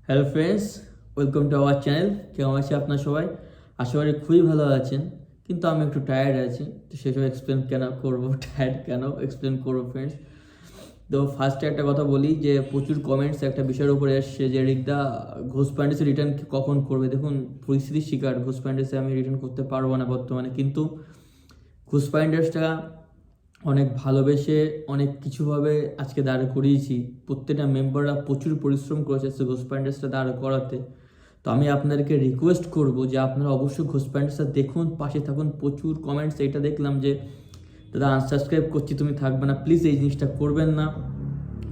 Hello friends, welcome to our channel. কেমন আছে আপনার সবাই? আশা করি খুবই ভালো আছেন, কিন্তু আমি একটু টায়ার্ড আছি। তো সেসব এক্সপ্লেন কেন করবো, টায়ার্ড কেন এক্সপ্লেন করবো ফ্রেন্ডস। তো ফার্স্টে একটা কথা বলি যে প্রচুর কমেন্টস একটা বিষয়ের উপরে এসছে যে রিকদা ঘোষ প্যান্ডেসে রিটার্ন কখন করবে। দেখুন, পরিস্থিতির শিকার, ঘোষ প্যান্ডেসে আমি রিটার্ন করতে পারবো না বর্তমানে, কিন্তু ঘোষ প্যান্ডেসটা অনেক ভালোবেসে অনেক কিছুভাবে আজকে দাঁড় করিয়েছি। প্রত্যেকটা মেম্বাররা প্রচুর পরিশ্রম করেছে ঘোষ প্যান্ডেসটা দাঁড় করাতে। তো আমি আপনাদেরকে রিকোয়েস্ট করব যে আপনারা অবশ্যই ঘোষ প্যান্ডেসটা দেখুন, পাশে থাকুন। প্রচুর কমেন্টস এটা দেখলাম যে দাদা আনসাবস্ক্রাইব করছি, তুমি থাকবে না। প্লিজ এই জিনিসটা করবেন না।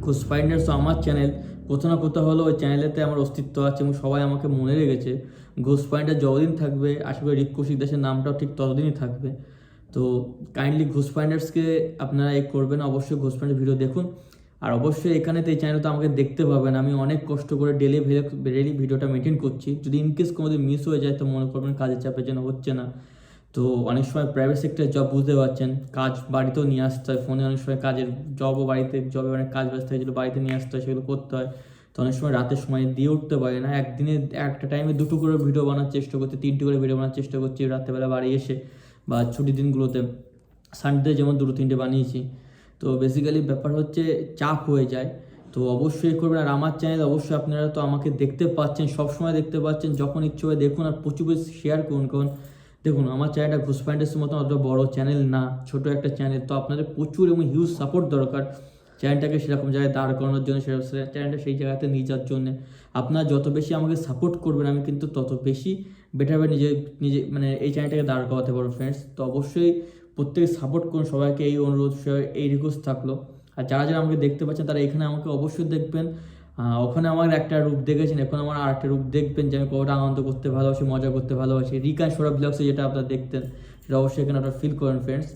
ঘোষ প্যান্ডেস আমার চ্যানেল, কোথাও না কোথাও হলো ওই চ্যানেলেতে আমার অস্তিত্ব আছে এবং সবাই আমাকে মনে রেখেছে। ঘোষ প্যান্ডেস যতদিন থাকবে, আশা করি রিক কৌশিক দাসের নামটাও ঠিক ততদিনই থাকবে। তো কাইন্ডলি ঘোষ ফাইন্ডার্সকে আপনারা এই করবেন, অবশ্যই ঘোষ ফাইন্ডার ভিডিও দেখুন। আর অবশ্যই এখানে তো এই চ্যানেলে তো আমাকে দেখতে পাবেন, আমি অনেক কষ্ট করে ডেলি ভিডিওটা মেনটেন করছি। যদি ইনকেস কোনোদিন মিস হয়ে যায় তো মনে করবেন কাজের চাপের জন্য হচ্ছে না। তো অনেক সময় প্রাইভেট সেক্টর জব বুঝতে পারছেন, কাজ বাড়িতেও নিয়ে আসতে হয়। ফোনে অনেক সময় কাজের জবও বাড়িতে, জবে অনেক কাজ ব্যস্ত হয়, যেগুলো বাড়িতে নিয়ে আসতে হয় সেগুলো করতে হয়। তো অনেক সময় রাতের সময় দিয়ে উঠতে পারি না। একদিনে একটা টাইমে দুটো করে ভিডিও বানার চেষ্টা করছি, তিনটে করে ভিডিও বানার চেষ্টা করছি রাত্রেবেলা বাড়ি এসে বা ছুটির দিনগুলোতে। সানডে যেমন দুটো তিনটে বানিয়েছি। তো বেসিক্যালি ব্যাপার হচ্ছে চাপ হয়ে যায়। তো অবশ্যই করবেন। আর আমার চ্যানেল অবশ্যই আপনারা তো আমাকে দেখতে পাচ্ছেন, সবসময় দেখতে পাচ্ছেন, যখন ইচ্ছে হয় দেখুন আর প্রচুর বেশি শেয়ার করুন। কারণ দেখুন, আমার চ্যানেলটা ঘোষ প্যান্ডেসের মতো অত বড় চ্যানেল না, ছোট একটা চ্যানেল। তো আপনাদের প্রচুর এবং হিউজ সাপোর্ট দরকার চ্যানেলটাকে সেরকম জায়গায় দাঁড় করানোর জন্য, চ্যানেলটা সেই জায়গাতে নিয়ে যাওয়ার জন্য। আপনারা যত বেশি আমাকে সাপোর্ট করবেন, আমি কিন্তু তত বেশি বেটারভাবে নিজে নিজে মানে এই চ্যানেলটাকে দাঁড় করাতে পারবো ফ্রেন্ডস। তো অবশ্যই প্রত্যেকে সাপোর্ট করুন, সবাইকে এই অনুরোধ, এই রিকোয়েস্ট থাকলো। আর যারা যারা আমাকে দেখতে পাচ্ছেন তারা এখানে আমাকে অবশ্যই দেখবেন। ওখানে আমার একটা রূপ দেখেছেন, এখন আমার আর একটা রূপ দেখবেন যে আমি কতটা আনন্দ করতে ভালোবাসি, মজা করতে ভালোবাসি। রিকা সৌরভ ব্লগসে যেটা আপনারা দেখতেন সেটা অবশ্যই এখানে আপনারা ফিল করেন ফ্রেন্ডস।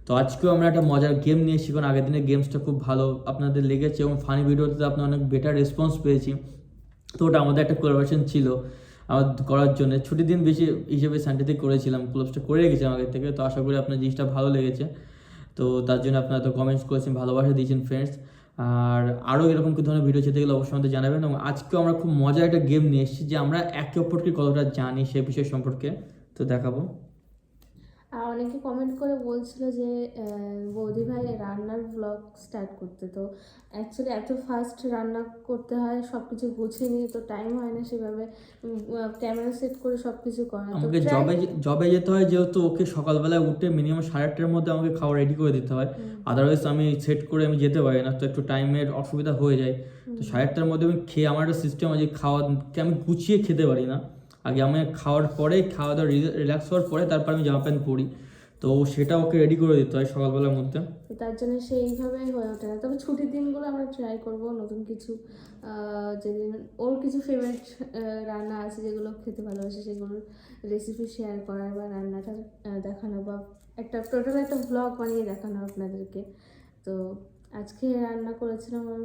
তো আজকেও আমরা একটা মজার গেম নিয়ে এসেছি, কারণ আগের দিনের গেমসটা খুব ভালো আপনাদের লেগেছে এবং ফানি ভিডিওতে আপনার অনেক বেটার রেসপন্স পেয়েছি। তো ওটা আমাদের একটা কোলাবোরেশন ছিল আমার করার জন্য। ছুটির দিন বেশি হিসেবে সানডেতে করেছিলাম, ক্লোজটা করে রেখেছিলাম আগের থেকে। তো আশা করি আপনার জিনিসটা ভালো লেগেছে। তো তার জন্য আপনারা তো কমেন্টস করেছেন, ভালোবাসা দিয়েছেন ফ্রেন্ডস। আর আরও এরকম কি ধরনের ভিডিও যেতে গেলে অবশ্যই আমাদের জানাবেন। এবং আজকেও আমরা খুব মজার একটা গেম নিয়ে এসেছি যে আমরা একে অপরকে কতটা জানি সে বিষয় সম্পর্কে তো দেখাবো। আর অনেকে কমেন্ট করে বলছিল যে বৌদি ভাই রান্নার ব্লগ স্টার্ট করতে। তো অ্যাকচুয়ালি এত ফাস্ট রান্না করতে হয়, সব কিছু গুছিয়ে নিয়ে তো টাইম হয় না সেভাবে ক্যামেরা সেট করে সব কিছু করা। তো আমাকে জবে যেতে হয়, যেহেতু ওকে সকালবেলায় উঠে মিনিমাম 8:30টার মধ্যে আমাকে খাওয়া রেডি করে দিতে হয়। আদারওয়াইজ আমি সেট করে আমি যেতে পারি না, তো একটু টাইমের অসুবিধা হয়ে যায়। তো 8:30টার মধ্যে আমি খেয়ে, আমার একটা সিস্টেম আছে খাওয়াকে আমি গুছিয়ে খেতে পারি না। আগে আমি খাওয়ার পরে, খাওয়া দাওয়া রিল্যাক্স হওয়ার পরে তারপর আমি জামা প্যান্ট পরি। তো সেটা ওকে রেডি করে দিতে হয় সকালবেলার মধ্যে। তো তার জন্য সেইভাবেই হয়ে ওঠে না। তবে ছুটির দিনগুলো আমরা ট্রাই করব নতুন কিছু, যেদিন ওর কিছু ফেভারিট রান্না আছে যেগুলো খেতে ভালোবাসে সেগুলোর রেসিপি শেয়ার করার বা রান্নাটা দেখানো, বা টোটাল একটা ব্লগ বানিয়ে দেখানো আপনাদেরকে। তো আজকে রান্না করেছিলাম ওর,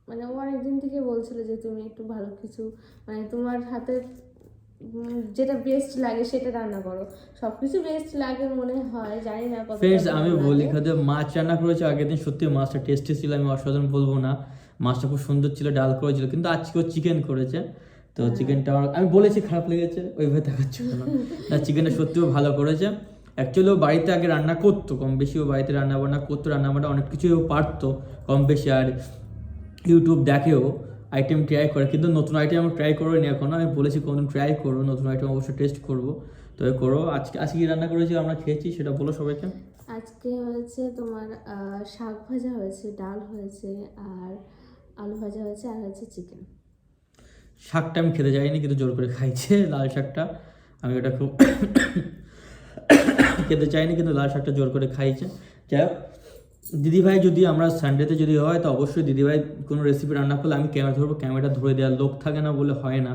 মানে ও অনেকদিন থেকে বলছিল যে তুমি একটু ভালো কিছু, মানে তোমার হাতে যেটা বেস্ট লাগে সেটা রান্না করো। সবকিছু বেস্ট লাগে মনে হয়, জানি না কতটা ফ্রেন্ডস আমি ভালো বলি, লাগে। খাতে মাছ রান্না করেছে আগের দিন, সত্যি মাছটা টেস্টি ছিল, আমি অসাধারণ বলবো না। মাছটা খুব সুন্দর ছিল, ডাল করেছিল। কিন্তু আজকে ও চিকেন করেছে। তো চিকেনটা আমি বলেছি খারাপ লেগেছে, ওইভাবে দেখাচ্ছি না। না, চিকেনটা সত্যিও ভালো করেছে। অ্যাকচুয়ালি ও বাড়িতে আগে রান্না করতো কম বেশি, ও বাড়িতে রান্না বান্না করতো, রান্না বান্না অনেক কিছুই ও পারতো কম বেশি। আর ইউটিউব দেখেও আইটেম ট্রাই করে, কিন্তু নতুন আইটেম আমি ট্রাই করিনি এখনো। আমি বলেছি কোনদিন ট্রাই করবো, নতুন আইটেম অবশ্যই টেস্ট করবো। তবে করো। আজকে আজকে কি রান্না করেছি আমরা খেয়েছি সেটা বলো সবাইকে। আজকে হয়েছে তোমার শাক ভাজা হয়েছে, ডাল হয়েছে, আর আলু ভাজা হয়েছে, আর হয়েছে চিকেন। শাকটা আমি খেতে চাইনি, কিন্তু জোর করে খাইছে লাল শাকটা। আমি ওটা খুব খেতে চাইনি, কিন্তু লাল শাকটা জোর করে খাইছে। যাই হোক, দিদিভাই যদি আমরা সানডেতে যদি হয় তো অবশ্যই দিদিভাই কোনো রেসিপি রান্না করলে আমি ক্যামেরা ধরবো, ক্যামেরাটা ধরে দেওয়ার লোক থাকে না বলে হয় না।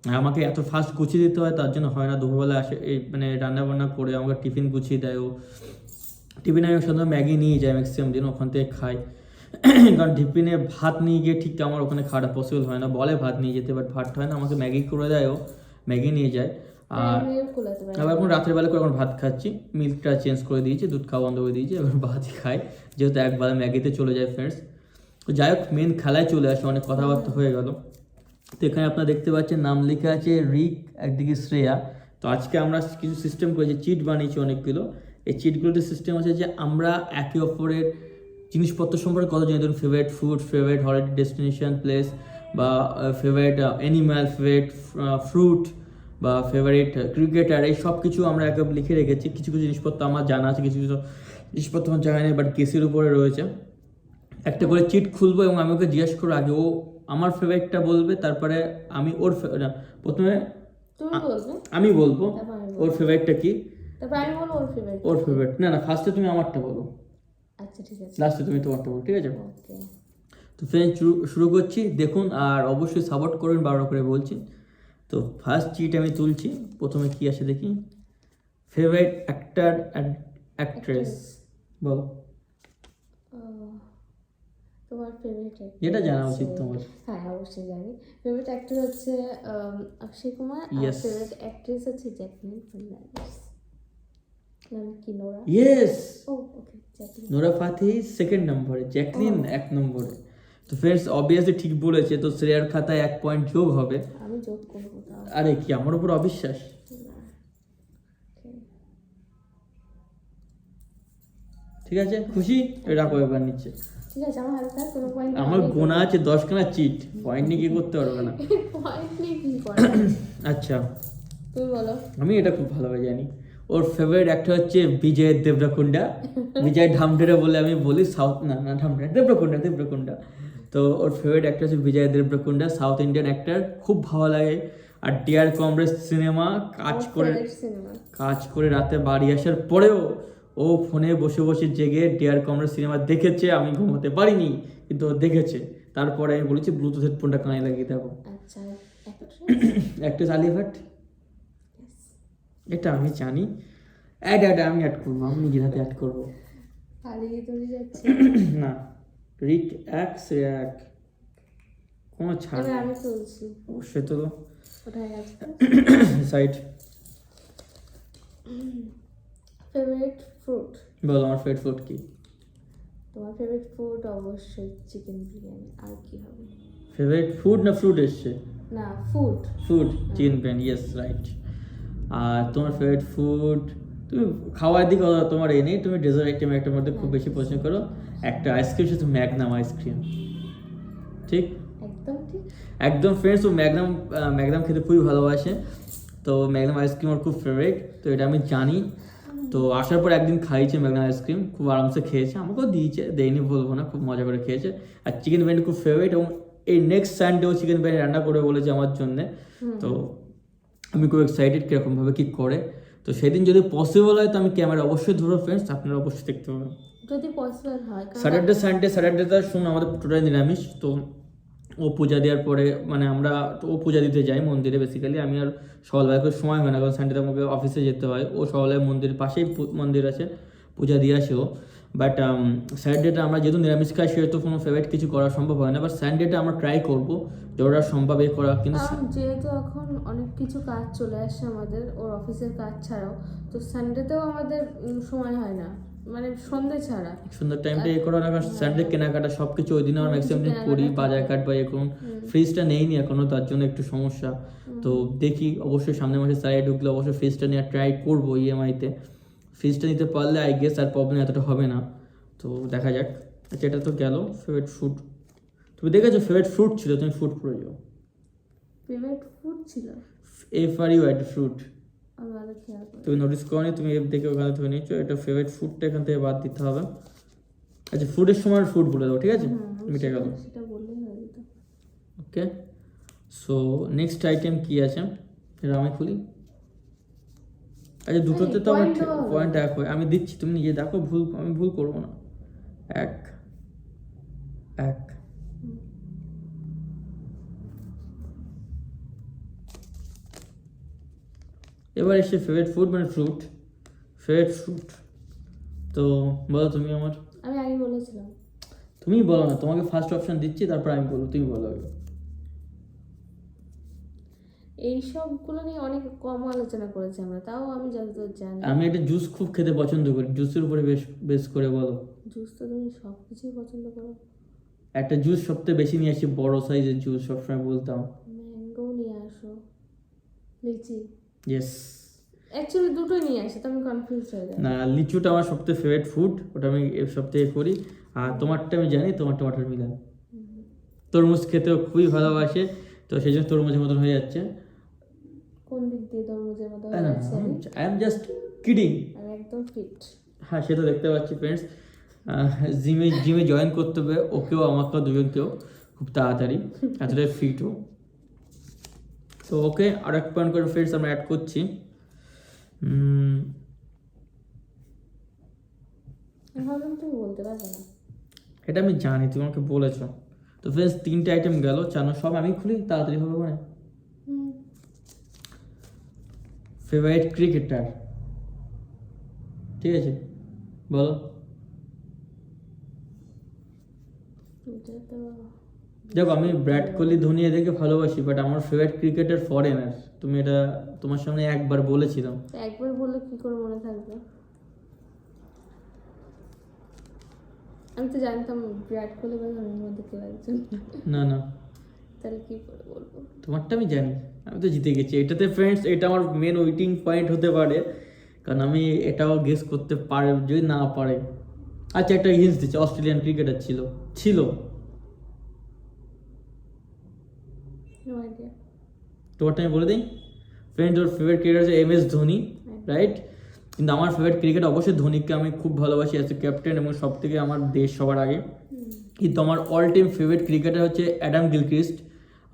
আর আমাকে এত ফাস্ট গুছিয়ে দিতে হয়, তার জন্য হয় না। দুপুরবেলা আসে এই মানে রান্না বান্না করে আমাকে টিফিন গুছিয়ে দেয় ও। টিফিনে আমি সাধারণত ম্যাগি নিয়ে যাই ম্যাক্সিমাম দিন, ওখান থেকে খাই। কারণ টিফিনে ভাত নিয়ে গিয়ে ঠিক আমার ওখানে খাওয়াটা পসিবল হয় না। বলে ভাত নিয়ে যেতে, বাট ভাত হয় না, আমাকে ম্যাগি করে দেয় ও, ম্যাগি নিয়ে যায়। আর আবার এখন রাতের বেলা করে এখন ভাত খাচ্ছি, মিল্কটা চেঞ্জ করে দিয়েছি, দুধ খাওয়া বন্ধ করে দিয়েছি, এবার ভাতই খাই, যেহেতু একবার ম্যাগিতে চলে যায় ফ্রেন্ডস। তো যাই হোক, মেন খেলায় চলে আসে, অনেক কথাবার্তা হয়ে গেল। তো এখানে আপনারা দেখতে পাচ্ছেন নাম লেখা আছে রিক, একদিকে শ্রেয়া। তো আজকে আমরা কিছু সিস্টেম করেছি, চিট বানিয়েছি অনেকগুলো। এই চিটগুলোতে সিস্টেম আছে যে আমরা একে অপরের জিনিসপত্র সম্পর্কে কত জানি, ধরুন favourite food, favourite holiday destination place, বা ফেভারিট অ্যানিম্যাল, ফেভারিট ফ্রুট, বা ফেভারিট ক্রিকেটার, এই সব কিছু আমরা একে লিখে রেখেছি। কিছু কিছু জিনিসপত্র আমার জানা আছে, কিছু কিছু জিনিসপত্র আমার জানা নেই, বাট কেসের উপরে রয়েছে। একটা করে চিট খুলবো এবং আমি ওকে জিজ্ঞেস করবো, আগে ও আমার ফেভারিটটা বলবে, তারপরে আমি ওর না, প্রথমে তুমি বলবে, আমি বলবো তারপর আমি ওর বলবো, ফেভারিটটা কি, তারপর আমি বলবো ওর ফেভারিট। ওর ফেভারিট না, ফার্স্টে তুমি আমারটা বলো, আচ্ছা ঠিক আছে, লাস্টে তুমি তোমারটা বলো, ঠিক আছে? ওকে। তো ফ্রেন্ড শুরু করছি, দেখুন আর অবশ্যই সাপোর্ট করবেন, বারবার করে বলছি। তো ফার্স্ট চিট আমি তুলছি, প্রথমে কি আসে দেখি। ফেভারিট অ্যাক্টর অ্যান্ড অ্যাক্ট্রেস, বলো। তোমার ফেভারিট যেটা জানা উচিত তোমার। হ্যাঁ অবশ্যই জানি। ফেভারিট অ্যাক্টর হচ্ছে অক্ষয় কুমার, আর Yes. ফেভারিট অ্যাক্ট্রেস হচ্ছে জ্যাকলিন ফার্নান্ডেজ। নাম কি, নোরা? ইয়েস, ও ওকে, জ্যাকলিন। নোরা ফাতেহি সেকেন্ড নম্বরে, জ্যাকলিন এক নম্বরে। তো ফ্রেন্ডস অবভিয়াসলি ঠিক বলেছে, তো শ্রেয়ার খাতায় 1 পয়েন্ট যোগ হবে। আমি যোগ করবো তাও। আরে কি আমার উপর অবিশ্বাস? না। Okay. ঠিক আছে, খুশি? রাখো এবার নিচ্ছে। ঠিক আছে, আমার হাতে থাক, কোনো পয়েন্ট আমার গোনা আছে 10খানা চিট, পয়েন্ট নিয়ে কি করতে পারবে না। পয়েন্ট নিয়ে কি করে? আচ্ছা, তুমি বলো। আমি এটা খুব ভালোভাবে জানি। ওর ফেভারিট অ্যাক্টর হচ্ছে বিজয় দেবরকোন্ডা। বিজয় ঢামঢেরা বলে আমি বলি, সাউথ না না ঢামঢেরা, দেবরকোন্ডা। তো ওর ফেভারিট অ্যাক্টর হচ্ছে বিজয় দেবরকোন্ডা, সাউথ ইন্ডিয়ান অ্যাক্টর, খুব ভালো লাগে। আর ডিয়ার কমরেড সিনেমা সিনেমা। কাজ করে রাতে বাড়ি আসার পরেও ও ফোনে বসে বসে জেগে ডিয়ার কমরেড সিনেমা দেখেছে, আমি ঘুমোতে পারিনি কিন্তু ও দেখেছে। তারপরে আমি বলেছি ব্লুটুথ হেডফোনটা কানে লাগিয়ে দেখো। আচ্ছা, অ্যাক্ট্রেস আলিয়া ভাট, এটা আমি জানি। আমি অ্যাড করবো, আমি নিজের হাতে অ্যাড করবো। হারিয়ে তুমি যাচ্ছে। না, রিক এক, শ্রেয়া এক, কোনো ছাড় এবার নেই। আমি তুলছি, অবশ্যই তো কোথায় গেছে? সাইড। Favourite fruit. বলো আমার ফেভারিট ফুড কি? তোমার ফেভারিট ফুড অবশ্যই চিকেন বিরিয়ানি, আর কি হবে? ফেভারিট ফুড না ফ্রুট এসছে? না, food. Food, chicken biryani, yes right. আর তোমার ফেভারিট ফুড, তুমি খাওয়ার দিকে তোমার এ নেই, তুমি ডেজার্ট আইটেম একটার মধ্যে খুব বেশি পছন্দ করো। একটা আইসক্রিম, সেটা ম্যাগনাম আইসক্রিম, ঠিক? একদম ঠিক। একদম ফ্রেন্ডস, ও ম্যাগনাম খেতে খুবই ভালোবাসে। তো ম্যাগনাম আইসক্রিম ওর খুব ফেভারিট, তো এটা আমি জানি। তো আসার পর একদিন খাইছে ম্যাগনাম আইসক্রিম, খুব আরামসে খেয়েছে, আমাকেও দিয়েছে, দেয়নি বলবো না, খুব মজা করে খেয়েছে। আর চিকেন বিরিয়ানি খুব ফেভারিট, এবং এই নেক্সট সানডেও চিকেন বিরিয়ানি রান্না করে বলেছে আমার জন্যে। তো আমি খুব এক্সাইটেড কীরকমভাবে কী করে। তো সেদিন যদি পসিবল হয় তো আমি ক্যামেরা অবশ্যই ধরো ফ্রেন্ডস, আপনারা অবশ্যই দেখতে পাবেন। যদি পসিবল হয়, স্যাটারডে স্যাটারডেটা শুনুন আমাদের টোটাল নিরামিষ। তো ও পূজা দেওয়ার পরে, মানে ও পূজা দিতে যাই মন্দিরে বেসিক্যালি। আমি আর সকালবেলা করে সময় হয় না, কারণ সানডেতে আমাকে অফিসে যেতে হয়। ও সকালবেলা মন্দিরের পাশেই মন্দির আছে, পূজা দিয়ে আসে ও। বাট স্যাটারডেটা আমরা যেহেতু নিরামিষ খাই, সেহেতু কোনো ফেভারিট কিছু করা সম্ভব হয় না। বাট সানডেটা আমরা ট্রাই করবো যতটা সম্ভব এই করা, কিন্তু যেহেতু এখন অনেক কিছু কাজ চলে আসছে আমাদের, ওর অফিসের কাজ ছাড়াও, তো সানডেতেও আমাদের সময় হয় না, মানে সন্ধ্যে ছাড়া। সুন্দর টাইমটা এ করা না, কারণ সানডে কেনাকাটা সব কিছু ওই দিনে আমরা ম্যাক্সিমাম দিন করি, বাজার কাট বা এখন ফ্রিজটা নেইনি এখনো, তার জন্য একটু সমস্যা। তো দেখি, অবশ্যই সামনের মাসে স্যালারি ঢুকলে অবশ্যই ফ্রিজটা নেওয়ার ট্রাই করবো ইএমআইতে। ফ্রিজটা নিতে পারলে আই গেস আর প্রবলেম এতটা হবে না। তো দেখা যাক। আচ্ছা, এটা তো গেল ফেভারিট ফুড। তুমি দেখেছো ফেভারিট ফ্রুট ছিল, তুমি ফুড পড়ে যাও। ফেভারিট ফুড ছিল FRUIT ফ্রুট, আমি আগে খেয়াল করি। তুমি নোটিস করো নি, তুমি এর দেখে ওখানে তুমি নিচ্ছ। এটা ফেভারিট ফুডটা এখান থেকে বাদ দিতে হবে। আচ্ছা, ফুডের সময় ফুড বলে দাও, ঠিক আছে? মিটে গেল। সেটা বললেই হয়ে যেত। ওকে, সো নেক্সট আইটেম কি আছে, এটা আমি খুলি। আচ্ছা, দুটোতে তো আমার পয়েন্ট এক হয়, আমি দিচ্ছি, তুমি নিজে দেখো, আমি ভুল করবো না। এক এক এবার এসে ফেভারিট ফুড, মানে ফেভারিট ফ্রুট। তো বলো তুমি আমার। আমি আগে বলেছিলাম। তুমি বলো না, তোমাকে ফার্স্ট অপশন দিচ্ছি, তারপর আমি বলবো, তুমি বলো আগে। এই সবগুলো নিয়ে অনেক কম আলোচনা করেছি আমরা, তাও আমি যতদূর জানি। আমি একটা জুস খুব খেতে পছন্দ করি, জুসের উপরে বেশ করে বলো। জুস তো তুমি সব কিছুই পছন্দ করো। একটা জুস সবথেকে বেশি নিয়ে আসি, বড় সাইজের জুস, সবসময় বলতাম। শস্য, লিচি। ইয়েস। অ্যাকচুয়ালি দুটোই নিয়ে আসে, তো আমি কনফিউজ হয়ে যাই। না, লিচুটা আমার সবথেকে ফেভারিট ফুড, ওটা আমি সবথেকে করি। আর তোমারটা আমি জানি, তোমারটা ওয়াটার মিলন। তরমুজ খেতেও খুবই ভালোবাসে, তো সেই জন্য তরমুজের মতন হয়ে যাচ্ছে। কোন দিক দিয়ে তরমুজের মতো হয়ে যাচ্ছে? I am just kidding. আমি একদম ফিট। হ্যাঁ, সেটা দেখতে পাচ্ছি ফ্রেন্ডস। জিমে জয়েন করতে হবে ওকেও, আমাকেও, দুজনকেও খুব তাড়াতাড়ি, এতটাই ফিট হোক। তো ওকে, আর এক পয়েন্ট করে ফ্রেন্ডস আমরা অ্যাড করছি। ভাবলাম তুমি বলতে পারবে না। এটা আমি জানি, তুমি আমাকে বলেছো। তো ফ্রেন্ডস 3টে আইটেম গেল, জানো সব আমি খুলি, তাড়াতাড়ি হবে মানে। ফেভারিট ক্রিকেটার, ঠিক আছে বলো। এটা তো দেখো, আমি বিরাট কোহলি, ধোনি এদেরকে ভালোবাসি, বাট আমার ফেভারিট ক্রিকেটার ফরেনার। তুমি এটা তোমার সামনে একবার বলেছিলাম। একবার বললে কি করে মনে থাকবে? আমি তো জানতাম বিরাট কোহলি বা ধোনির মধ্যে কেউ একজন। না না, তাহলে কি করে বলবো? তোমারটা আমি জানি, আমি তো জিতে গেছি এটাতে ফ্রেন্ডস। এটা আমার মেন উইটিং পয়েন্ট হতে পারে, কারণ আমি এটাও গেস করতে পারে, যদি না পারে। আচ্ছা, একটা হিন্স দিচ্ছি, অস্ট্রেলিয়ান ক্রিকেটার ছিল। No idea. তোমারটা আমি বলে দিই ফ্রেন্ড, ওর ফেভারিট ক্রিকেটার হচ্ছে MS ধোনি, রাইট? কিন্তু আমার ফেভারিট ক্রিকেট অবশ্যই ধোনিকে আমি খুব ভালোবাসি অ্যাজ এ ক্যাপ্টেন, এবং সব থেকে আমার দেশ সবার আগে। কিন্তু আমার অল টাইম ফেভারিট ক্রিকেটার হচ্ছে অ্যাডাম গিলক্রিস্ট।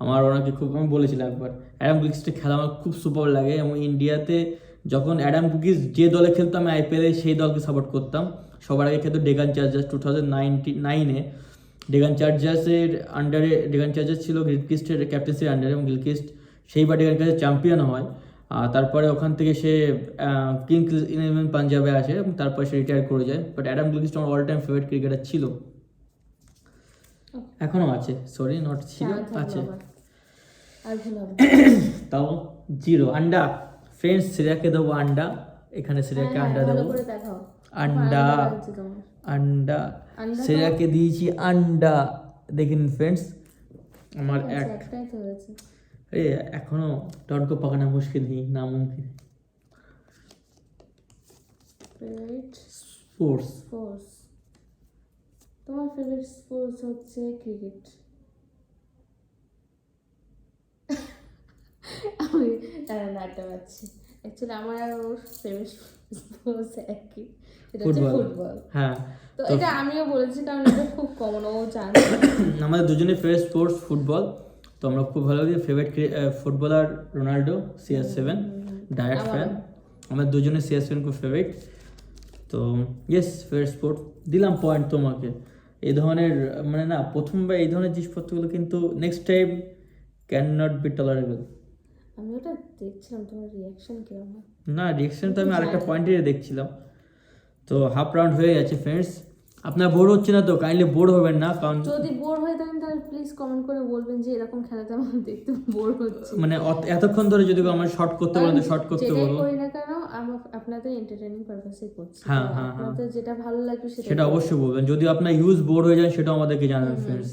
আমার ওনাকে খুব, আমি বলেছিলাম একবার, অ্যাডাম গিলক্রিস্টের খেলা আমার খুব সুপার লাগে। এবং ইন্ডিয়াতে যখন অ্যাডাম গিলক্রিস্ট যে দলে খেলতাম, আমি IPL-এ সেই দলকে সাপোর্ট করতাম। সবার আগে খেলতো ডেকান চার্জার্স। 2009-এ ডেকান চার্জার্সের আন্ডারে, ডেকান চার্জার্স ছিল গিলক্রিস্টের ক্যাপ্টেন্সির আন্ডারে, এবং গিলক্রিস্ট সেইবার ডেকান চার্জার্স চ্যাম্পিয়ন হয়। তারপরে ওখান থেকে সে কিংস ইলেভেন পাঞ্জাবে আসে, এবং তারপরে সে রিটায়ার করে যায়। বাট অ্যাডাম গিলক্রিস্ট আমার অল টাইম ফেভারিট ক্রিকেটার ছিল, এখনো আছে। সরি, নট ছিল, আছে। আর ভুল হবে। তাও 0 আন্ডা ফ্রেন্ডস। শ্রেয়াকে দেবো আন্ডা, এখানে শ্রেয়াকে আন্ডা দেবো। আন্ডা আন্ডা শ্রেয়াকে দিয়েছি আন্ডা। দেখেন ফ্রেন্ডস, আমার একটাই তো হয়েছে। এখনো টনকো পাকানা মুশকিল নেই, নামুমকিন। স্পোর্টস। তোমার ফেভারিট স্পোর্টস হচ্ছে ক্রিকেট। আমি নাটটা পাচ্ছি। অ্যাকচুয়ালি আমার আর ওর ফেভারিট স্পোর্টস একই, এটা হচ্ছে ফুটবল। হ্যাঁ, তো এটা আমিও বলেছি, কারণ এটা খুব কমন, ও জানে। আমাদের দুজনের ফেভারিট স্পোর্টস ফুটবল। তো আমরা খুব ভালো লাগে। Favourite footballer Ronaldo, CR7 diet fan. আমরা দুজনে CR7 খুব ফেভারিট। তো ইয়েস, ফেভারিট স্পোর্ট দিলাম পয়েন্ট তোমাকে। এই ধরনের মানে না, প্রথমবার এই ধরনের জিনিসপত্রগুলো কিন্তু next time can not be tolerable. আমি ওটা দেখছিলাম, তোমার রিয়াকশন কিরকম? না, রিয়াকশন তো আমি আরেকটা পয়েন্টে দেখছিলাম। তো হাফ রাউন্ড হয়ে গেছে ফ্রেন্ডস। আপনার বোর হচ্ছে না তো? কাইন্ডলি বোর হবেন না, কারণ যদি বোর হয়ে থাকেন তাহলে প্লিজ কমেন্ট করে বলবেন যে এরকম খেলাতে আমার দেখতে বোর হচ্ছে। মানে এতক্ষণ ধরে যদি আমরা শর্ট করতে বলেন তো শর্ট করতে বলবো। যেটাই করি না কেন, আপনাদের এন্টারটেইনিং পারপাসে করছি। হ্যাঁ, আপনাদের যেটা ভালো লাগবে সেটা অবশ্যই বলবেন। যদি আপনার ইউজ বোর হয়ে যায়, সেটাও আমাদেরকে জানাবেন ফ্রেন্ডস।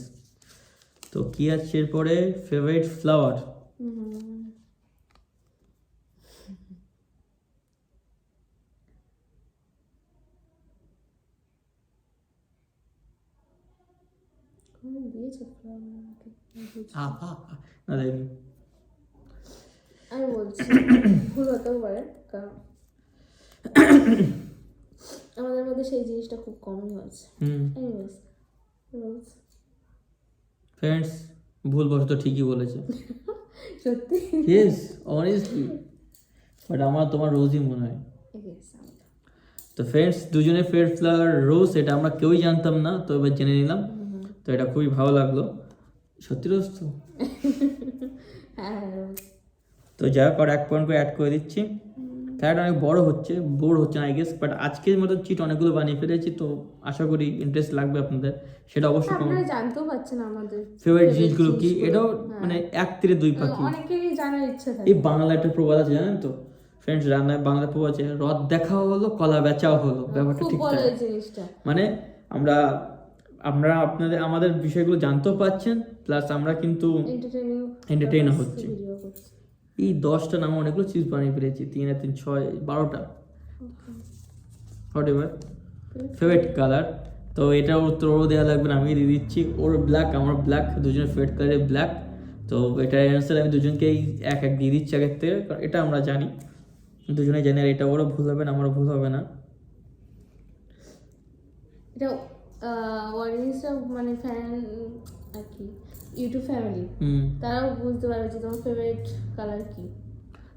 তো কি আছে এরপরে? Favourite flower. আমি বলছি, ভুল হতেও পারে, কারণ আমাদের মধ্যে সেই জিনিসটা খুব কমই হয়েছে। রোজ। ফ্রেন্ডস, ভুল বশত ঠিকই বলেছে। সত্যি? Yes, honestly. বাট আমার তোমার রোজই মনে হয়। তো ফ্রেন্ডস, দুজনের ফেভারিট ফ্লাওয়ার রোজ, এটা আমরা কেউই জানতাম না, তো এবার জেনে নিলাম। তো এটা খুবই ভালো লাগলো। সত্যি রোজ তো? তো যাই হোক, আর 1 পয়েন্ট করে অ্যাড করে দিচ্ছি। খেলাটা অনেক বড় হচ্ছে, বোর হচ্ছে না আই গেস। বাট আজকের মতো চিট অনেকগুলো বানিয়ে ফেলেছি, তো আশা করি ইন্টারেস্ট লাগবে আপনাদের। সেটা অবশ্যই আপনারা জানতেও পারছেন আমাদের ফেভারিট জিনিসগুলো কি। এটাও মানে 1 তীরে 2 পাখি। অনেকেরই জানার ইচ্ছা থাকে। এই বাংলা একটা প্রবাদ আছে, জানেন তো ফ্রেন্ডস? রান্নায় বাংলা প্রবাদ আছে, রদ দেখাও হলো, কলা বেচাও হলো। ব্যাপারটা ঠিক মানে আমরা আপনাদের আমাদের বিষয়গুলো জানতেও পাচ্ছেন, প্লাস আমরা কিন্তু এন্টারটেইনও হচ্ছে। এই 10টা নাম অনেকগুলো চিজ বানিয়ে ফেলেছি, 3 আর 3 6 12টা হোয়াট এভার। ফেভারিট কালার তো এটা ওরও দেওয়া লাগবে না, আমি দিয়ে দিচ্ছি। ওর ব্ল্যাক, আমার ব্ল্যাক, দুজনের ফেভারিট কালার ব্ল্যাক। তো এটার অ্যান্সার আমি দুজনকেই এক এক দিয়ে দিচ্ছি আগের থেকে, কারণ এটা আমরা জানি, দুজনে জানি। আর এটা ওরও ভুল হবে না, আমারও ভুল হবে না। এটা অডিয়েন্সরা মানে ফ্যান আর কি, ইউটিউব ফ্যামিলি, তারাও বুঝতে পারবে যে তোমার ফেভারিট কালার কি।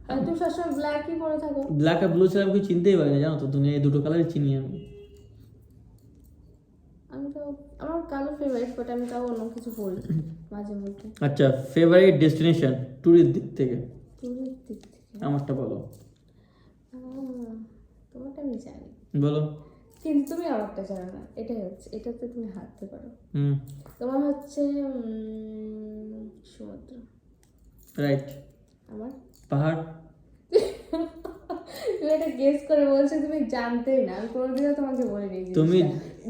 আর তুমি সবসময় ব্ল্যাকই পরে থাকো। ব্ল্যাক আর ব্লু ছাড়া আমি চিনতেই পারি না, জানো তো, দুনিয়া এই দুটো কালারই চিনি আমি। আমি তো আমার কালো ফেভারিট, বাট আমি তাও অন্য কিছু পরি মাঝে মধ্যে। আচ্ছা, ফেভারিট ডেস্টিনেশন ট্যুরের দিক থেকে ট্যুরের দিক থেকে আমারটা বলো। তোমারটা আমি জানি, বলো। কিন্তু তুমি আমারটা জানো না, এটাই হচ্ছে, এটাতে তুমি হারতে পারো। তোমার হচ্ছে সমুদ্র। রাইট। আমার পাহাড়। তুমি এটা গেস করে বলছো, তুমি জানতেই না, আমি কোনোদিনও তোমাকে বলিনি। তুমি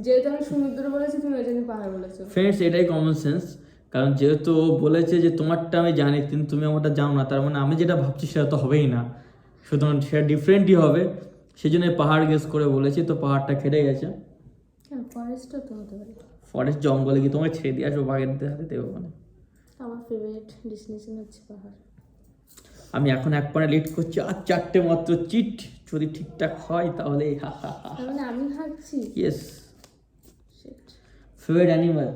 যেহেতু আমি সমুদ্র বলেছি, তুমি ওই জন্য পাহাড় বলেছো। ফ্রেন্ডস, এটাই কমন সেন্স, কারণ যেহেতু ও বলেছে যে তোমারটা আমি জানি কিন্তু তুমি আমারটা জানো না, তার মানে আমি যেটা ভাবছি সেটা তো হবেই না, সুতরাং সেটা ডিফারেন্টই হবে। সেই জন্য পাহাড় গেস করে বলেছি, তো পাহাড়টা খেটে গেছে। হ্যাঁ, ফরেস্টও তো হতে পারে। ফরেস্ট জঙ্গলে কি তোমায় ছেড়ে দিয়ে আসবো বাঘের হাতে দেবো মানে? আমার ফেভারিট ডেস্টিনেশন হচ্ছে পাহাড়। আমি এখন এক পয়েন্ট লিড করছি, আর 4টে মাত্র চিট, যদি ঠিকঠাক হয় তাহলে তার মানে আমি হারছি। ইয়েস। শিট। Favourite animal.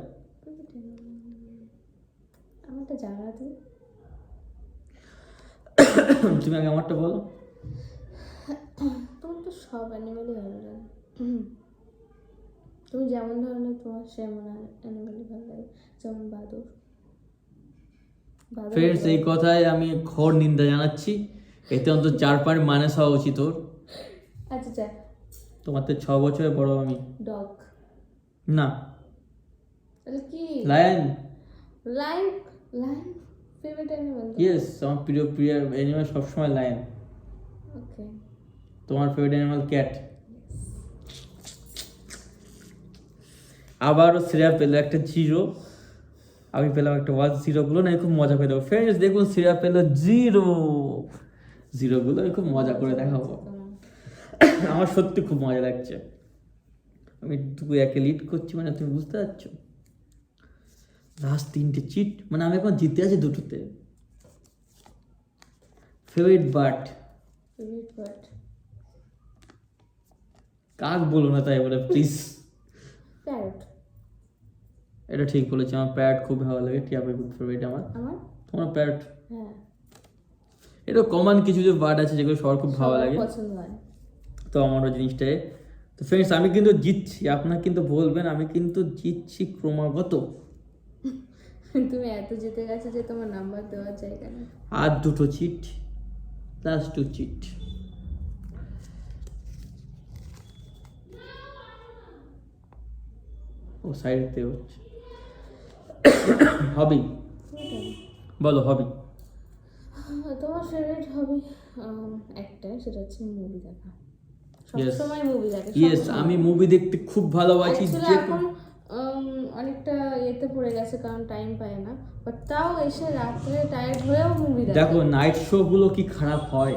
আমারটা জানা তুমি। তুমি আগে আমারটা বলো। তোমার তো সব অ্যানিমেলই ভালো লাগে, তুমি যেমন ধরনের তোমার সেমন অ্যানিমেলই ভালো লাগে, যেমন বাদর। ফ্রেন্ডস, এই কথায় আমি ঘোর নিন্দা জানাচ্ছি, এতে অন্তত 4 পয়েন্ট মাইনাস হওয়া উচিত ওর। আচ্ছা আচ্ছা, তোমার তো 6 বছরের বড় আমি। ডগ। না। তাহলে কি? Lion. Lion. Lion favourite animal? Yes, আমার প্রিয় প্রিয় অ্যানিমাল সবসময় লায়ন। ওকে। তোমার ফেভারিট অ্যানিমাল ক্যাট। আবারও শ্রেয়া পেলো একটা 0, আমি পেলাম একটা 1। 0গুলো না খুব মজা করে দেবো। ফ্রেন্ডস দেখুন, শ্রেয়া পেলো 0। 0গুলো আমি খুব মজা করে দেখাবো। আমার সত্যি খুব মজা লাগছে, আমি 2-1 লিড করছি, মানে তুমি বুঝতে পারছো। লাস্ট 3টে চিট, মানে আমি এখন জিতে আছি 2টোতে। Favourite bird. ফেভারিট বার্ড কাক বলো না তাই বলে প্লিজ। প্যারট। এটা ঠিক বলেছি, আমার প্যারট খুব ভালো লাগে, টিয়া পাখি খুব ফেভারিট আমার। তোমার প্যারট? হ্যাঁ। এটা কমন কিছু যে বার্ড আছে যেগুলো সবার খুব ভালো লাগে, পছন্দ হয়, তো আমারও জিনিসটাই। তো ফ্রেন্ডস, আমি কিন্তু জিতছি, আপনারা কিন্তু বলবেন আমি কিন্তু জিতছি ক্রমাগত। তুমি এত জিতে গেছো যে তোমার নাম্বার দেওয়ার জায়গা নেই। আর 2টো চিট, লাস্ট 2 চিট। ও সাইডতে হচ্ছে। হবি বলো, হবি। তোমার ফেভারিট হবি একটা, সেটা হচ্ছে মুভি দেখা। Yes. সবসময় মুভি দেখা। ইয়েস, আমি মুভি দেখতে খুব ভালোবাসি। Actually এখন অনেকটা ইয়েতে পড়ে গেছে, কারণ টাইম পায় না, বাট তাও এসে রাত্রে টায়ার্ড হয়েও মুভি দেখা। দেখো নাইট শো গুলো কি খারাপ হয়।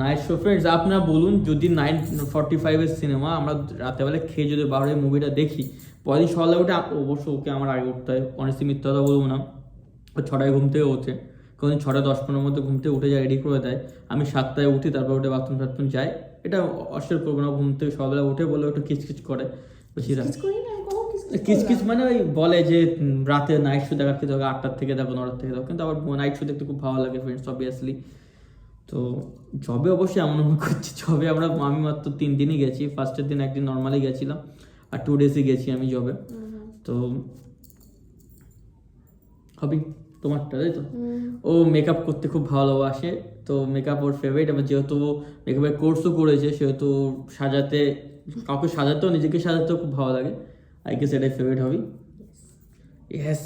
নাইট শো ফ্রেন্ডস, আপনারা বলুন, যদি 9:45-এর সিনেমা আমরা রাতেবেলা খেয়ে যদি 12টায় মুভিটা দেখি, পরের দিন সকালে উঠে, অবশ্য ওকে আমার আগে উঠতে হয়, অনেস্টলি মিথ্যা কথা বলবো না, ও 6টায় ঘুম থেকে ওঠে, কোনোদিন 6:10-15 মধ্যে ঘুম থেকে উঠে যায়, রেডি করে দেয়। আমি 7টায় উঠি, তারপর উঠে বাথরুম যাই, এটা অস্বীকার করবো না। ঘুম থেকে সকালবেলা উঠে বলে একটু কিচকিচ করে, কিচকিচ মানে ওই বলে যে রাতে নাইট শো দেখার খেতে হবে, 8টার থেকে দেখো, 9টার থেকে দেখো, কিন্তু আবার নাইট শো দেখতে খুব ভালো লাগে ফ্রেন্ডস, অবভিয়াসলি। তো জবে অবশ্যই এমন করছি, জবে আমি মাত্র 3 দিনই গেছি। ফার্স্টের দিন একদিন নর্মালি গেছিলাম, আর 2 ডেজই গেছি আমি জবে। তো হবি তোমারটা, তাই তো? ও মেকআপ করতে খুব ভালোবাসে, তো মেকআপ ওর ফেভারিট। আবার যেহেতু ও মেকআপের কোর্সও করেছে, সেহেতু সাজাতে, কাউকে সাজাতেও, নিজেকে সাজাতেও খুব ভালো লাগে। আই গেস এটাই favourite hobby. Yes,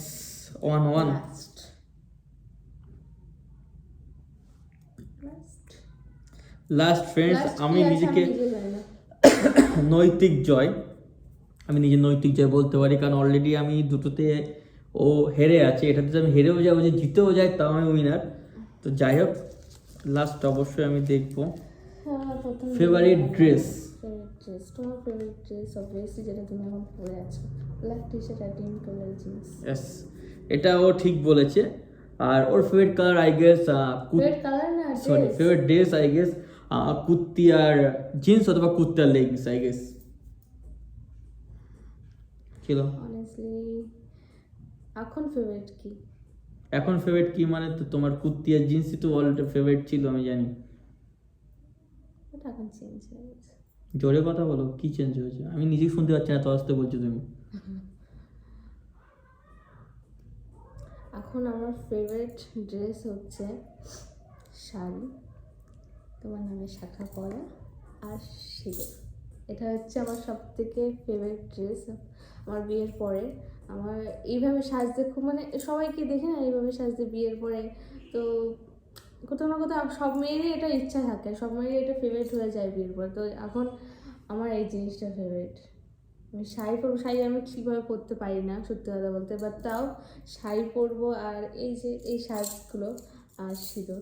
1-1। Last friends, আমি নিজেকে নৈতিক জয়, আমি নিজে নৈতিক জয় বলতে পারি, কারণ অলরেডি আমি 2টোতে ও হেরে আছে, এটাতে আমি হেরেও যাবো, যে জিতেও যায় তাও আমি উইনার। তো যাই হোক, লাস্ট অবশ্যই আমি দেখবো। হ্যাঁ, প্রথম ফেভারিট ড্রেস, ফেভারিট ড্রেস, তোমার ফেভারিট ড্রেস অবভিয়াসলি যেটা তুমি এখন পরে আছো, ব্ল্যাক টি শার্ট আর ডিম কালার জিন্স। ইয়েস, এটা ও ঠিক বলেছে। আর ওর favourite colour I guess favourite colour না sorry dress, favourite dress I guess kurti আর জিন্স অথবা কুর্তি আর লেগিংস আই গেস ছিল। অনেস্টলি এখন ফেভারিট কি? এখন ফেভারিট কি মানে তো তোমার কুর্তি আর জিন্সই তো অলরেডি ফেভারিট ছিল, আমি জানি। ওটা এখন চেঞ্জ হয়ে গেছে। জোরে কথা বলো, কি চেঞ্জ হয়েছে? আমি নিজেই শুনতে পাচ্ছি না, তো আসতে বলছো তুমি। এখন আমার ফেভারিট ড্রেস হচ্ছে শাড়ি, তোমার নামে শাখা পরা আর সিঁদুর। এটা হচ্ছে আমার সব থেকে ফেভারিট ড্রেস আমার বিয়ের পরে। আমার এইভাবে সাজতে খুব মানে সবাইকে দেখে না এইভাবে সাজতে বিয়ের পরে, তো কোথাও না কোথাও সব মেয়েরই এটা ইচ্ছা থাকে, সব মেয়েরই এটা ফেভারিট হয়ে যায় বিয়ের পরে। তো এখন আমার এই জিনিসটা ফেভারিট। আমি শাড়ি পরবো, শাড়ি আমি ঠিকভাবে পরতে পারি না সত্যি কথা বলতে, বাট তাও শাড়ি পরবো আর এই যে এই সাজগুলো আর সিঁদুর,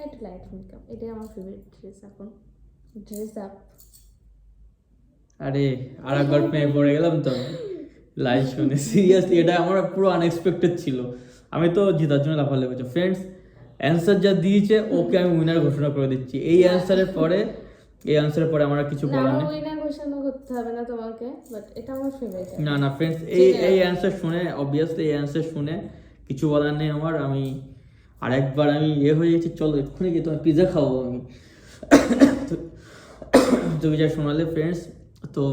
একটু লাইট মেকআপ, এটাই আমার ফেভারিট ড্রেস এখন। Dress up. আরে আর একবার প্রেমে পড়ে গেলাম তো লাইভ শুনে, সিরিয়াসলি এটা আমার পুরো আনএক্সপেক্টেড ছিল। আমি তো জেতার জন্য লাফালাফি করছি ফ্রেন্ডস। অ্যান্সার যা দিয়েছে ওকে আমি উইনার ঘোষণা করে দিচ্ছি। এই অ্যান্সারের পরে আমার আর কিছু বলার নেই। উইনার ঘোষণা করতে হবে না তোমাকে, বাট এটা আমার ফেভারিট। না না ফ্রেন্ডস, এই অ্যান্সার শুনে অবভিয়াসলি এই অ্যান্সার শুনে কিছু বলার নেই আমার। আমি আরেকবার আমি হয়ে গেছি, চলো এক্ষুনি গিয়ে তোমার পিৎজা খাবো আমি। তুমি যা শোনালে ফ্রেন্ডস, তো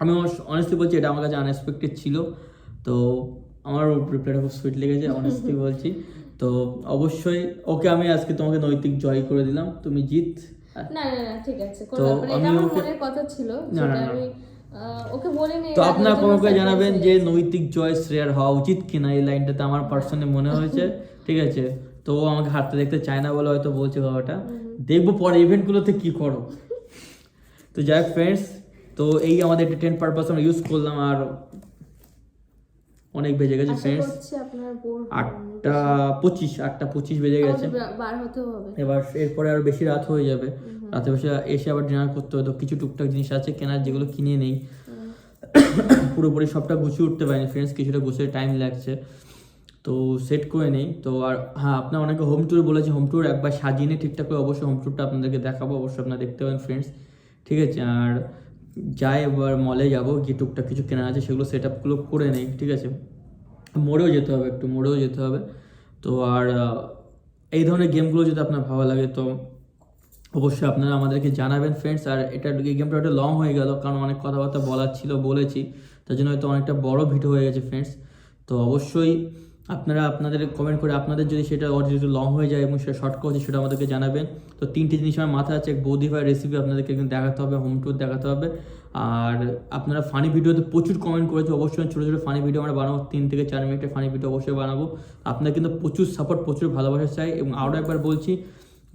আমি অনেস্টলি বলছি এটা আমার কাছে আনএক্সপেক্টেড ছিল। তো আমার রিপ্লাইটা খুব সুইট লেগেছে, অনেস্টলি বলছি। তো অবশ্যই ওকে আমি আজকে তোমাকে নৈতিক জয় করে দিলাম, তুমি জিত। না না না ঠিক আছে, তো এটা আমি আমার ওকে মনের কথা ছিল, না, না, সেটা না। আমি ওকে বলিনি। তো আপনার কমেন্ট করে জানাবেন যে নৈতিক জয় শ্রেয়ার হওয়া উচিত কিনা। এই লাইনটাতে আমার পার্সোনালি মনে হয়েছে, ঠিক আছে। তো ও আমাকে হাঁটতে দেখতে চায় না বলে হয়তো বলছে বাবাটা, দেখবো পরে ইভেন্টগুলোতে কি করো। তো যাই হোক ফ্রেন্ডস, তো এই আমাদের এন্টারটেইন পারপাস আমরা ইউজ করলাম। আর অনেক বেজে গেছে ফ্রেন্ডস, আপনার বোর 8:25 বেজে গেছে। বার হতে হবে এবার এরপরে আরো বেশি রাত হয়ে যাবে, রাতে বসে এসে আবার ডিনার করতে হবে। তো কিছু টুকটাক জিনিস আছে কেনার, যেগুলো কিনে নেই। পুরোপুরি সবটা গুছিয়ে উঠতে পারিনি ফ্রেন্ডস, কিছুটা গুছিয়ে টাইম লাগছে, তো সেট করে নেই। তো আর হ্যাঁ, আপনার অনেকে হোম ট্যুর বলেছে, হোম ট্যুর একবার সাজিয়ে নিয়ে ঠিকঠাক করে অবশ্যই হোম ট্যুরটা আপনাদেরকে দেখাবো, অবশ্যই আপনারা দেখতে পাবেন ফ্রেন্ডস, ঠিক আছে। আর যাই এবার মলে যাবো, গিয়ে টুকটাক কিছু কেনা আছে সেগুলো সেট আপগুলো করে নেই, ঠিক আছে। মোড়েও যেতে হবে, একটু মোড়েও যেতে হবে। তো আর এই ধরনের গেমগুলো যদি আপনার ভালো লাগে তো অবশ্যই আপনারা আমাদেরকে জানাবেন ফ্রেন্ডস। আর এই গেমটা একটা লং হয়ে গেল, কারণ অনেক কথাবার্তা বলার ছিল, বলেছি, তার জন্য হয়তো অনেকটা বড় ভিডিও হয়ে গেছে ফ্রেন্ডস। তো অবশ্যই আপনারা আপনাদের কমেন্ট করে আপনাদের যদি সেটা যদি লং হয়ে যায় এবং সেটা শর্ট করছে সেটা আমাদেরকে জানাবেন। তো 3টে জিনিস আমার মাথায় আছে, এক বৌদি ভাই রেসিপি আপনাদেরকে একদিন দেখাতে হবে, হোম ট্যুর দেখাতে হবে। আর আপনারা ফানি ভিডিওতে প্রচুর কমেন্ট করেছে, অবশ্যই ছোটো ছোটো ফানি ভিডিও আমরা বানাবো, 3 থেকে 4 মিনিটের ফানি ভিডিও অবশ্যই বানাবো। আপনারা কিন্তু প্রচুর সাপোর্ট, প্রচুর ভালোবাসা চাই। এবং আরও একবার বলছি,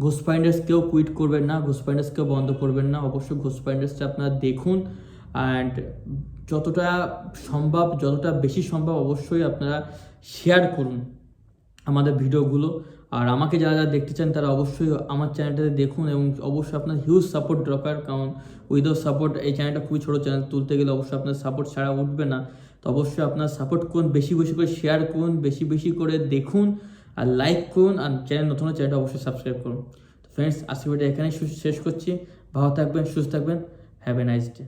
ঘোষ ফাইন্ডার্স কেউ কুইট করবেন না, ঘোষ ফাইন্ডার্স কেউ বন্ধ করবেন না, অবশ্যই ঘোষ ফাইন্ডার্সটা আপনারা দেখুন। অ্যান্ড যতটা সম্ভব, যতটা বেশি সম্ভব অবশ্যই আপনারা শেয়ার করুন আমাদের ভিডিওগুলো। আর আমাকে যারা যারা দেখতে চান তারা অবশ্যই আমার চ্যানেলটাতে দেখুন, এবং অবশ্যই আপনার হিউজ সাপোর্ট দরকার, কারণ উইদাউট সাপোর্ট এই চ্যানেলটা খুবই ছোটো চ্যানেল, তুলতে গেলে অবশ্যই আপনার সাপোর্ট ছাড়া উঠবে না। তো অবশ্যই আপনার সাপোর্ট করুন, বেশি বেশি করে শেয়ার করুন, বেশি বেশি করে দেখুন, আর লাইক করুন, আর চ্যানেল নতুন চ্যানেলটা অবশ্যই সাবস্ক্রাইব করুন। তো ফ্রেন্ডস, আজকে ভিডিওটা এখানেই শেষ করছি। ভালো থাকবেন, সুস্থ থাকবেন, হ্যাভ এ নাইস ডে।